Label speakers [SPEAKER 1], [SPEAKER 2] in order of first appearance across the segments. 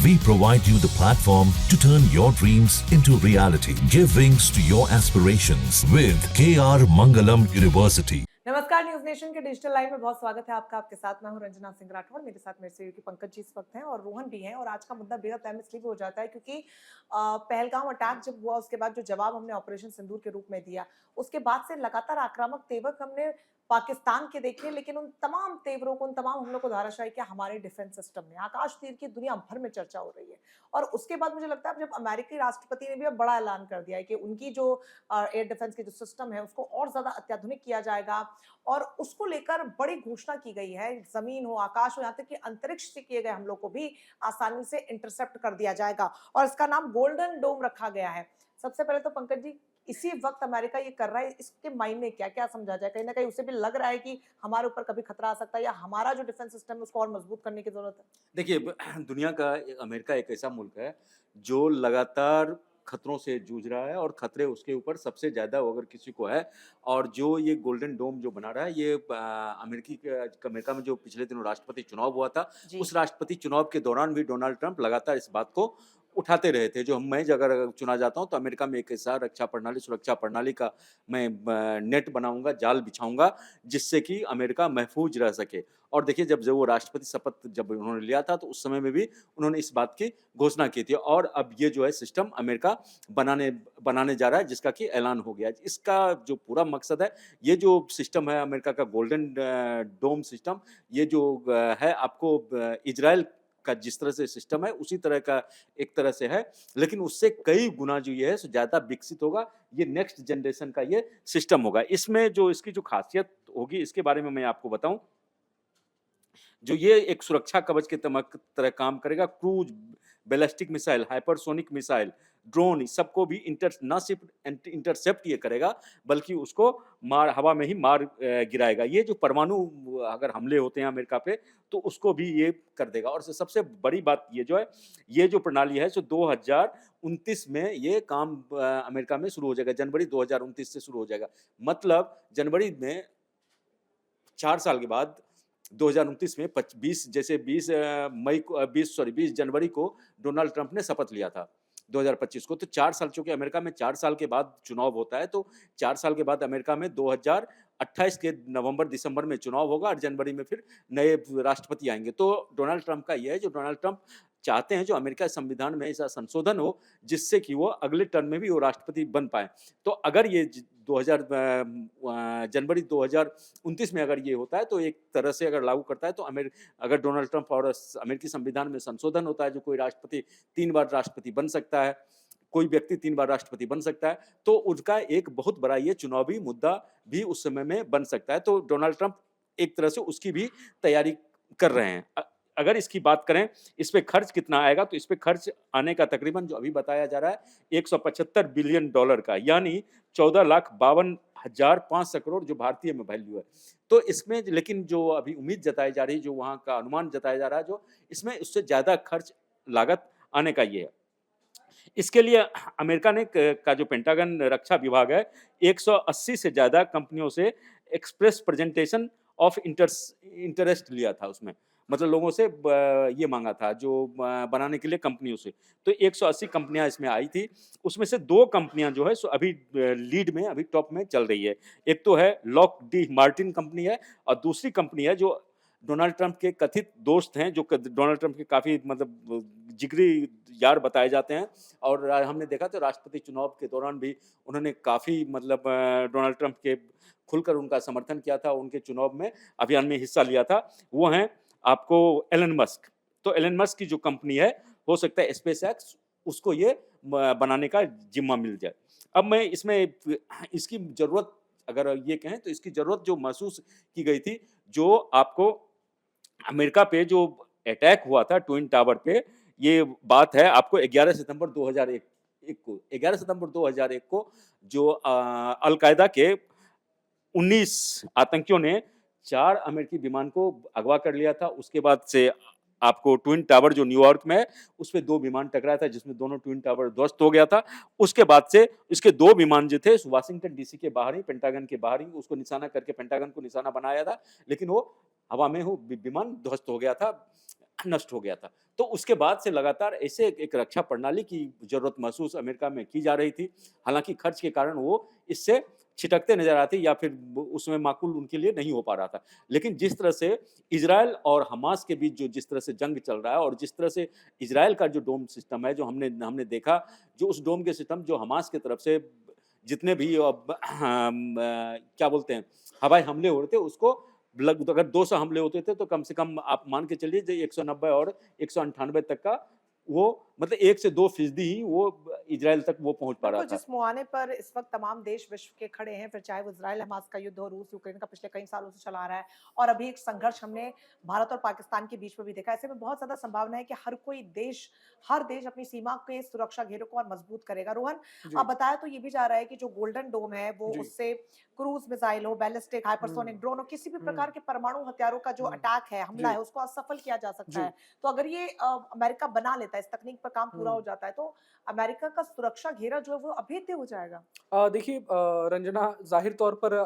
[SPEAKER 1] We provide you the platform to turn your dreams into reality. Give wings to your aspirations with KR Mangalam University.
[SPEAKER 2] नमस्कार, news nation के digital live में बहुत स्वागत है आपका। आपके साथ मैं हूं रंजना सिंह राठौड़। मेरे साथ मेरे सहयोगी पंकज जी इस वक्त हैं और रोहन भी हैं। और आज का मुद्दा बेहद अहम इसलिए भी हो जाता है क्योंकि पहलगाम अटैक जब हुआ उसके बाद जो जवाब हमने ऑपरेशन सिंदूर के रूप में दिया, उसके बाद से लगातार आक्रामक तेवर हमने पाकिस्तान के देखे, लेकिन उन तमाम तेवरों को, उन तमाम हमलों को धाराशायी किया हमारे डिफेंस सिस्टम ने। आकाश तीर की दुनिया भर में चर्चा हो रही है। और उसके बाद मुझे लगता है जब अमेरिकी राष्ट्रपति ने भी अब बड़ा ऐलान कर दिया है कि उनकी जो एयर डिफेंस की जो सिस्टम है उसको और ज्यादा अत्याधुनिक किया जाएगा और उसको लेकर बड़ी घोषणा की गई है। जमीन हो, आकाश हो, यहाँ तक कि अंतरिक्ष से किए गए हमलों को भी आसानी से इंटरसेप्ट कर दिया जाएगा और इसका नाम गोल्डन डोम रखा गया है। सबसे पहले तो पंकज जी, इसी वक्त अमेरिका ये कर रहा है, इसके मायने क्या क्या समझा जाए? कहीं ना कहीं उसे भी लग रहा है कि हमारे ऊपर कभी खतरा आ सकता है या हमारा जो डिफेंस सिस्टम है उसको और मजबूत करने की जरूरत है।
[SPEAKER 3] देखिए दुनिया का अमेरिका एक ऐसा मुल्क है जो लगातार खतरों से जूझ रहा है और खतरे उसके ऊपर सबसे ज़्यादा अगर किसी को है। और जो ये गोल्डन डोम जो बना रहा है ये अमेरिका में जो पिछले दिनों राष्ट्रपति चुनाव हुआ था, उस राष्ट्रपति चुनाव के दौरान भी डोनाल्ड ट्रंप लगातार इस बात को उठाते रहे थे। जो मैं अगर चुना जाता हूँ तो अमेरिका में एक ऐसा सुरक्षा प्रणाली का मैं नेट बनाऊंगा, जाल बिछाऊंगा जिससे कि अमेरिका महफूज रह सके। और देखिए जब वो राष्ट्रपति शपथ जब उन्होंने लिया था तो उस समय में भी उन्होंने इस बात की घोषणा की थी। और अब ये जो है सिस्टम अमेरिका बनाने जा रहा है जिसका कि ऐलान हो गया। इसका जो पूरा मकसद है, ये जो सिस्टम है अमेरिका का गोल्डन डोम सिस्टम, ये जो है आपको इजराइल का जिस तरह से सिस्टम है उसी तरह का एक तरह से है, लेकिन उससे कई गुना जो ये है सो ज़्यादा विकसित होगा। ये नेक्स्ट जनरेशन का ये सिस्टम होगा। इसमें जो इसकी जो खासियत होगी इसके बारे में मैं आपको बताऊं। जो ये एक सुरक्षा कवच के तरह काम करेगा। Cruise ballistic missile, hypersonic missile, drone सबको भी ना सिर्फ इंटरसेप्ट ये करेगा बल्कि उसको हवा में ही मार गिराएगा। ये जो परमाणु अगर हमले होते हैं अमेरिका पे तो उसको भी ये कर देगा। और सबसे बड़ी बात ये जो है, ये जो प्रणाली है सो 2029 में ये काम अमेरिका में शुरू हो जाएगा। जनवरी 2029 से शुरू हो जाएगा। मतलब जनवरी में 4 साल के बाद 2029 में 20 जनवरी को डोनाल्ड ट्रंप ने शपथ लिया था 2025 को। तो 4 साल, चूंकि अमेरिका में 4 साल के बाद चुनाव होता है, तो 4 साल के बाद अमेरिका में 2028 के नवंबर दिसंबर में चुनाव होगा और जनवरी में फिर नए राष्ट्रपति आएंगे। तो डोनाल्ड ट्रंप का यह है, जो डोनाल्ड ट्रंप चाहते हैं जो अमेरिका संविधान में ऐसा संशोधन हो जिससे कि वो अगले टर्म में भी वो राष्ट्रपति बन पाए। तो अगर ये 2000 जनवरी 2029 में अगर ये होता है तो एक तरह से अगर लागू करता है तो अगर डोनाल्ड ट्रंप और अमेरिकी संविधान में संशोधन होता है जो कोई राष्ट्रपति 3 बार राष्ट्रपति बन सकता है, कोई व्यक्ति 3 बार राष्ट्रपति बन सकता है, तो उसका एक बहुत बड़ा ये चुनावी मुद्दा भी उस समय में बन सकता है। तो डोनाल्ड ट्रंप एक तरह से उसकी भी तैयारी कर रहे हैं। अगर इसकी बात करें इस पे खर्च कितना आएगा, तो इस पे खर्च आने का तकरीबन जो अभी बताया जा रहा है 175 बिलियन डॉलर का, यानी 14,52,500 करोड़ जो भारतीय में वैल्यू है। तो इसमें लेकिन जो अभी उम्मीद जताई जा रही, जो वहाँ का अनुमान जताया जा रहा है, जो इसमें उससे ज़्यादा खर्च लागत आने का ये है। इसके लिए अमेरिका ने का जो पेंटागन रक्षा विभाग है 180 से ज़्यादा कंपनियों से एक्सप्रेस प्रेजेंटेशन ऑफ इंटरेस्ट लिया था। उसमें मतलब लोगों से ये मांगा था जो बनाने के लिए कंपनियों से। तो 180 कंपनियां इसमें आई थी। उसमें से 2 कंपनियां जो है सो अभी लीड में, अभी टॉप में चल रही है। एक तो है लॉकहीड मार्टिन कंपनी है और दूसरी कंपनी है जो डोनाल्ड ट्रंप के कथित दोस्त हैं, जो डोनाल्ड ट्रंप के काफ़ी मतलब जिगरी यार बताए जाते हैं। और हमने देखा तो राष्ट्रपति चुनाव के दौरान भी उन्होंने काफ़ी मतलब डोनाल्ड ट्रंप के खुलकर उनका समर्थन किया था, उनके चुनाव में अभियान में हिस्सा लिया था। वो हैं आपको एलन मस्क। तो एलन मस्क की जो कंपनी है, हो सकता है स्पेस एक्स, उसको ये बनाने का जिम्मा मिल जाए। अब मैं इसमें इसकी ज़रूरत अगर ये कहें तो इसकी ज़रूरत जो महसूस की गई थी, जो आपको अमेरिका पे जो अटैक हुआ था ट्विन टावर पे, ये बात है आपको 11 सितंबर 2001 को जो अल-कायदा के 19 आतंकियों ने 4 अमेरिकी विमान को अगवा कर लिया था। उसके बाद से आपको ट्विन टावर जो न्यूयॉर्क में है, उसपे 2 विमान टकराया था जिसमें दोनों ट्विन टावर ध्वस्त हो गया था। उसके बाद से इसके 2 विमान जो थे वाशिंगटन डीसी के बाहर ही, पेंटागन के बाहर ही उसको निशाना करके पेंटागन को निशाना बनाया था, लेकिन वो हवा में वो विमान ध्वस्त हो गया था। नष्ट हो गया था। तो उसके बाद से लगातार ऐसे एक रक्षा प्रणाली की ज़रूरत महसूस अमेरिका में की जा रही थी। हालाँकि खर्च के कारण वो इससे छिटकते नज़र आते या फिर ब उसमें माकूल उनके लिए नहीं हो पा रहा था। लेकिन जिस तरह से इज़राइल और हमास के बीच जो जिस तरह से जंग चल रहा है और जिस तरह से इज़राइल का जो डोम सिस्टम है, जो हमने हमने देखा, जो उस डोम के सिस्टम जो हमास की तरफ से जितने भी क्या बोलते हैं, हवाई हमले हो रहे थे, उसको लग अगर 200 हमले होते थे, तो कम से कम आप मान के चलिए जो 190 और 198 तक का वो मतलब 1 से 2% ही वो इज़राइल तक वो पहुँच पा रहा
[SPEAKER 2] बिल्कुल,
[SPEAKER 3] था।
[SPEAKER 2] जिस मुहाने पर इस वक्त तमाम देश विश्व के खड़े हैं, फिर चाहे वो इज़राइल हमास का युद्ध हो, रूस यूक्रेन का पिछले कई सालों से चला आ रहा है और अभी एक संघर्ष हमने भारत और पाकिस्तान के बीच में भी देखा। ऐसे में बहुत ज़्यादा संभावना है कि हर देश अपनी सीमा के सुरक्षा घेरों को और मजबूत करेगा। रोहन,
[SPEAKER 4] जी,
[SPEAKER 2] अब बताया तो ये भी जा रहा है कि जो गोल्डन डोम है, वो
[SPEAKER 4] जी।
[SPEAKER 2] उससे क्रूज़ मिसाइल हो, बैलिस्टिक, हाइपरसोनिक
[SPEAKER 4] हुँ,
[SPEAKER 2] ड्रोन हो, किसी भी
[SPEAKER 4] हुँ,
[SPEAKER 2] प्रकार के परमाणु हथियारों का जो
[SPEAKER 4] हुँ।
[SPEAKER 2] अटैक है, हमला
[SPEAKER 4] जी,
[SPEAKER 2] है, उसको असफल किया जा सकता
[SPEAKER 4] जी।
[SPEAKER 2] है। तो अगर ये अमेरिका बना लेता है, इस तकनीक पर काम पूरा हो
[SPEAKER 4] हुँ।
[SPEAKER 2] जाता है, तो अमेरिका का सुरक्षा घेरा जो है वो अभेद्य हो जाएगा।
[SPEAKER 4] देखिए रंजना ज़ाहिर तौर पर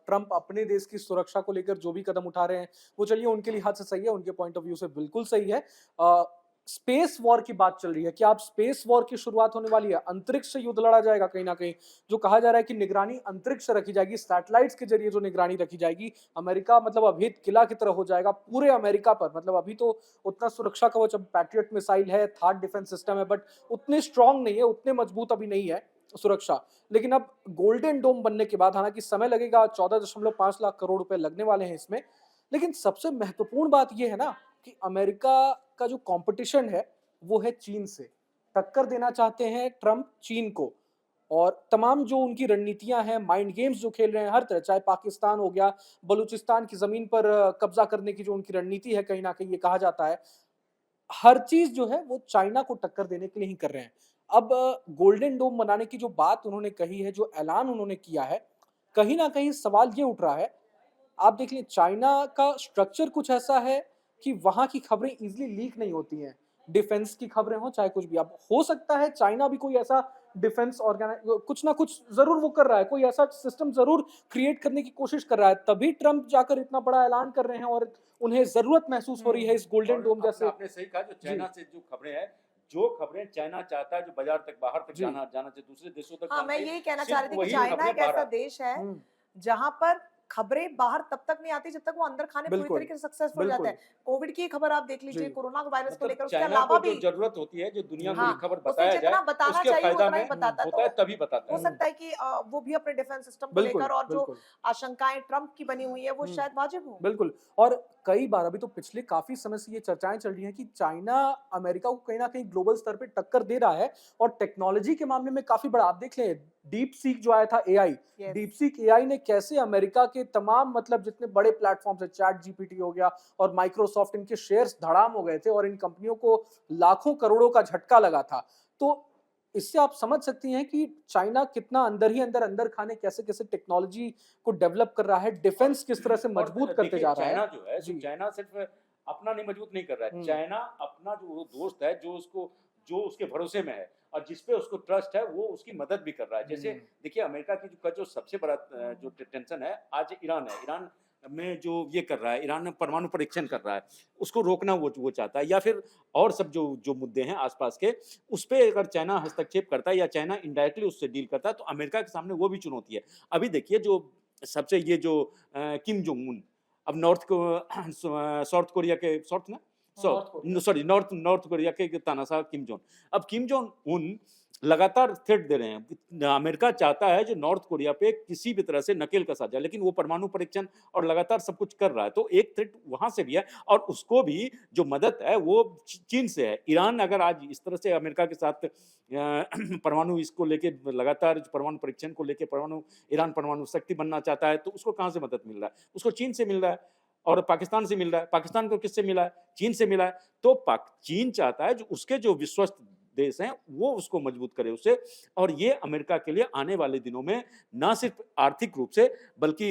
[SPEAKER 4] ट्रम्प अपने देश की सुरक्षा को लेकर जो भी कदम उठा रहे हैं, वो चलिए उनके लिहाज से सही है, उनके पॉइंट ऑफ व्यू से बिल्कुल सही है। अ, स्पेस वॉर की बात चल रही है, क्या अब स्पेस वॉर की शुरुआत होने वाली है? अंतरिक्ष से युद्ध लड़ा जाएगा कहीं न कहीं, जो कहा जा रहा है कि निगरानी अंतरिक्ष से रखी जाएगी, सैटेलाइट्स के ज़रिए जो निगरानी रखी जाएगी, अमेरिका मतलब अभेद किला की तरह हो जाएगा पूरे अमेरिका पर। मतलब अभी तो उतना सुरक्षा कवच अब पैट्रियट मिसाइल है, थार्ड डिफेंस सिस्टम है, बट उतने स्ट्रॉन्ग नहीं है, उतने मजबूत अभी नहीं है सुरक्षा। लेकिन अब गोल्डन डोम बनने के बाद हालाँकि समय लगेगा 14.5 लाख करोड़ रुपए लगने वाले हैं इसमें। लेकिन सबसे महत्वपूर्ण बात ये है ना कि अमेरिका का जो कॉम्पिटिशन है, वो है चीन से। टक्कर देना चाहते हैं ट्रम्प चीन को और तमाम जो उनकी रणनीतियाँ हैं, माइंड गेम्स जो खेल रहे हैं हर तरह, चाहे पाकिस्तान हो गया, बलूचिस्तान की ज़मीन पर कब्ज़ा करने की जो उनकी रणनीति है कहीं न कहीं ये कहा जाता है, हर चीज़ जो है वो चाइना को टक्कर देने के लिए ही कर रहे हैं। अब गोल्डन डोम बनाने की जो बात उन्होंने कही है, जो ऐलान उन्होंने किया है, कहीं न कहीं सवाल ये उठ रहा है, आप देख लीजिए चाइना का स्ट्रक्चर कुछ ऐसा है कि वहाँ की खबरें ईज़िली लीक नहीं होती हैं। डिफेंस की खबरें हों चाहे कुछ भी। अब हो सकता है चाइना भी कोई ऐसा डिफेंस कुछ ना कुछ ज़रूर वो कर रहा है, कोई ऐसा सिस्टम ज़रूर क्रिएट करने की कोशिश कर रहा है, तभी ट्रम्प जाकर इतना बड़ा ऐलान कर रहे हैं और उन्हें ज़रूरत महसूस हो रही है इस गोल्डन
[SPEAKER 3] और
[SPEAKER 4] डोम
[SPEAKER 3] आपने
[SPEAKER 4] जैसे।
[SPEAKER 3] आपने सही कहा जो
[SPEAKER 4] जी,
[SPEAKER 3] चाइना से जो खबरें हैं, जो खबरें चाइना चाहता है जो बाज़ार तक बाहर तक
[SPEAKER 4] जी।
[SPEAKER 3] जाना जाना चाहिए, दूसरे देशों तक
[SPEAKER 2] हाँ,
[SPEAKER 3] जाना
[SPEAKER 2] मैं
[SPEAKER 3] चाहिए,
[SPEAKER 2] यही कहना चाह रही
[SPEAKER 3] सिर्फ़
[SPEAKER 2] थी कि
[SPEAKER 3] वही
[SPEAKER 2] चाइना
[SPEAKER 3] खबरें
[SPEAKER 2] एक
[SPEAKER 3] बाहर
[SPEAKER 2] ऐसा
[SPEAKER 3] आ
[SPEAKER 2] देश है,
[SPEAKER 4] हुँ,
[SPEAKER 2] जहाँ पर खबरें बाहर तब तक नहीं आती जब तक वो अंदर खाने पूरी
[SPEAKER 4] बिल्कुल,
[SPEAKER 2] तरीके से सक्सेसफुल हो जाता
[SPEAKER 4] बिल्कुल।
[SPEAKER 2] है। कोविड की खबर आप देख लीजिए,
[SPEAKER 4] जी,
[SPEAKER 2] कोरोना वायरस को
[SPEAKER 3] मतलब
[SPEAKER 2] लेकर, उसके
[SPEAKER 3] चाइना
[SPEAKER 2] अलावा
[SPEAKER 3] को जो
[SPEAKER 2] भी
[SPEAKER 3] ज़रूरत होती है, जो दुनिया को ये
[SPEAKER 2] हाँ,
[SPEAKER 4] हुँ,
[SPEAKER 3] खबर
[SPEAKER 2] उसे
[SPEAKER 3] बताया जाए,
[SPEAKER 2] जितना बताना
[SPEAKER 3] उसके
[SPEAKER 2] चाहिए
[SPEAKER 3] फ़ायदा
[SPEAKER 2] उतना ही
[SPEAKER 3] में
[SPEAKER 2] बताता है।
[SPEAKER 3] होता है
[SPEAKER 2] तो
[SPEAKER 3] तभी बताता
[SPEAKER 2] हो
[SPEAKER 3] है।
[SPEAKER 4] हुँ,
[SPEAKER 2] सकता है कि वो भी अपने डिफेंस सिस्टम को
[SPEAKER 4] बिल्कुल,
[SPEAKER 2] लेकर और जो
[SPEAKER 4] बिल्कुल।
[SPEAKER 2] आशंकाएँ ट्रम्प की बनी हुई है, वो
[SPEAKER 4] हुँ।
[SPEAKER 2] शायद वाजिब हों।
[SPEAKER 4] बिल्कुल और कई बार अभी तो पिछले काफ़ी समय से ये चर्चाएँ चल रही हैं कि चाइना अमेरिका को कहीं न कहीं ग्लोबल स्तर पे टक्कर दे रहा है और टेक्नोलॉजी के मामले में काफ़ी बड़ा आप देख लें डीप सीक जो आया था AI,
[SPEAKER 2] yes.
[SPEAKER 4] Deep seek AI ने कैसे अमेरिका के तमाम मतलब जितने बड़े प्लेटफ़ॉर्म्स हैं चैट जीपीटी हो गया और माइक्रोसॉफ्ट इनके शेयर्स धड़ाम हो गए थे और इन कंपनियों को लाखों करोड़ों का झटका लगा था। तो इससे आप समझ सकती हैं कि चाइना कितना अंदर ही अंदर खाने कैसे-कैसे टेक्नोलॉजी को डेवलप कर रहा है,
[SPEAKER 3] और
[SPEAKER 4] डिफेंस किस तरह से
[SPEAKER 3] और
[SPEAKER 4] मजबूत करते
[SPEAKER 3] देखिए
[SPEAKER 4] जा रहा है।
[SPEAKER 3] चाइना जो है सो
[SPEAKER 4] जी।
[SPEAKER 3] चाइना सिर्फ अपना नहीं मजबूत नहीं कर रहा है,
[SPEAKER 4] हुँ,
[SPEAKER 3] चाइना अपना जो वो दोस्त है जो उसके भरोसे में है और जिस पे उसको ट्रस्ट है वो उसकी मदद भी कर रहा है। जैसे
[SPEAKER 4] हुँ,
[SPEAKER 3] देखिए अमेरिका की जो सबसे बड़ा जो टेंशन है आज ईरान है, ईरान में जो ये कर रहा है, ईरान में परमाणु परीक्षण कर रहा है, उसको रोकना वो चाहता है या फिर और सब जो जो मुद्दे हैं आसपास के, उस पे अगर चाइना हस्तक्षेप करता है या चाइना इनडायरेक्टली उससे डील करता है तो अमेरिका के सामने वो भी चुनौती है। अभी देखिए जो सबसे ये जो किम जोंग उन अब साउथ कोरिया के साउथ ना
[SPEAKER 4] north Korea.
[SPEAKER 3] Sorry north north Korea के तानाशाह किम जोंग अब किम जोंग उन लगातार थ्रेट दे रहे हैं। अमेरिका चाहता है जो नॉर्थ कोरिया पे किसी भी तरह से नकेल कसा जाए, लेकिन वो परमाणु परीक्षण और लगातार सब कुछ कर रहा है। तो एक थ्रेट वहाँ से भी है और उसको भी जो मदद है वो चीन से है। ईरान अगर आज इस तरह से अमेरिका के साथ परमाणु इसको लेके लगातार परमाणु परीक्षण को लेके ईरान परमाणु शक्ति बनना चाहता है, तो उसको कहाँ से मदद मिल रहा है? उसको चीन से मिल रहा है और पाकिस्तान से मिल रहा है। पाकिस्तान को किससे मिला है? चीन से मिला है। तो चीन चाहता है जो उसके जो विश्वस्त देश हैं, वो उसको मजबूत करे उसे और ये अमेरिका के लिए आने वाले दिनों में ना सिर्फ आर्थिक रूप से बल्कि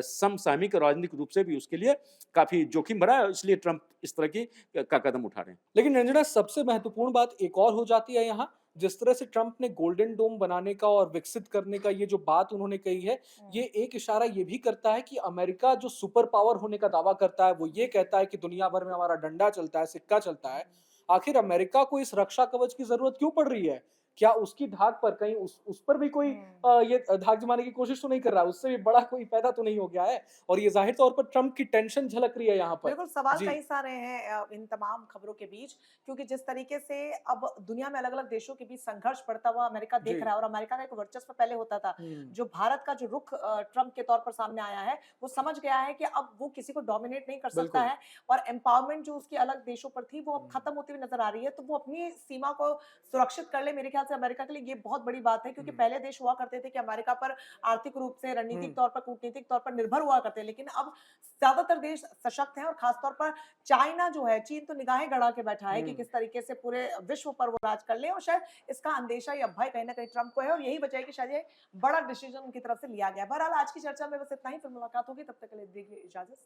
[SPEAKER 3] समसामयिक राजनीतिक रूप से भी उसके लिए काफ़ी जोखिम भरा है, इसलिए ट्रंप इस तरह की का कदम उठा रहे हैं।
[SPEAKER 4] लेकिन रंजना सबसे महत्वपूर्ण बात एक और हो जाती है यहाँ जिस तरह से ट्रंप ने गोल्डन डोम बनाने का और विकसित करने का ये जो बात उन्होंने कही है, ये एक इशारा ये भी करता है कि अमेरिका जो सुपर पावर होने का दावा करता है, वो ये कहता है कि दुनिया भर में हमारा डंडा चलता है, सिक्का चलता है। आखिर अमेरिका को इस रक्षा कवच की ज़रूरत क्यों पड़ रही है? क्या उसकी धाक पर कहीं उस पर भी कोई ये धाक जमाने की कोशिश तो नहीं कर रहा है? उससे भी बड़ा कोई पैदा तो नहीं हो गया है? और ये ज़ाहिर तौर पर ट्रंप की टेंशन झलक रही है यहाँ पर।
[SPEAKER 2] बिल्कुल, सवाल
[SPEAKER 4] जी,
[SPEAKER 2] कई सारे हैं इन तमाम खबरों के बीच, क्योंकि जिस तरीके से अब दुनिया में अलग-अलग देशों के बीच संघर्ष बढ़ता हुआ अमेरिका देख
[SPEAKER 4] जी।
[SPEAKER 2] रहा है, और अमेरिका का एक वर्चस्व पहले होता था।
[SPEAKER 4] हुँ,
[SPEAKER 2] जो भारत का जो रुख ट्रम्प के तौर पर सामने आया है, वो समझ गया है कि अब वो किसी को डोमिनेट नहीं कर सकता
[SPEAKER 4] बिल्कुल।
[SPEAKER 2] है, और एम्पावरमेंट जो उसकी अलग देशों पर थी, वो अब
[SPEAKER 4] हुँ,
[SPEAKER 2] खत्म होती हुई नज़र आ रही है। तो वो अपनी सीमा को सुरक्षित कर ले, मेरे ख्याल से अमेरिका के लिए ये बहुत बड़ी बात है, क्योंकि
[SPEAKER 4] हुँ,
[SPEAKER 2] पहले देश हुआ करते थे कि अमेरिका पर आर्थिक रूप से, रणनीतिक
[SPEAKER 4] हुँ,
[SPEAKER 2] तौर पर, कूटनीतिक तौर पर निर्भर हुआ करते हैं। लेकिन अब ज़्यादातर देश सशक्त हैं, और खास तौर पर चाइना जो है, चीन तो निगाहें गड़ा के बैठा है कि
[SPEAKER 4] हुँ।
[SPEAKER 2] किस तरीके से पूरे विश्व पर वो राज कर ले, और शायद इसका अंदेशा या भय कहीं न कहीं ट्रंप को है, और यही वजह है कि शायद ये बड़ा डिसीजन उनकी तरफ से लिया गया है। बहरहाल आज की चर्चा में बस इतना ही, फिर मुलाकात होगी, तब तक के लिए दीजिए इजाज़त।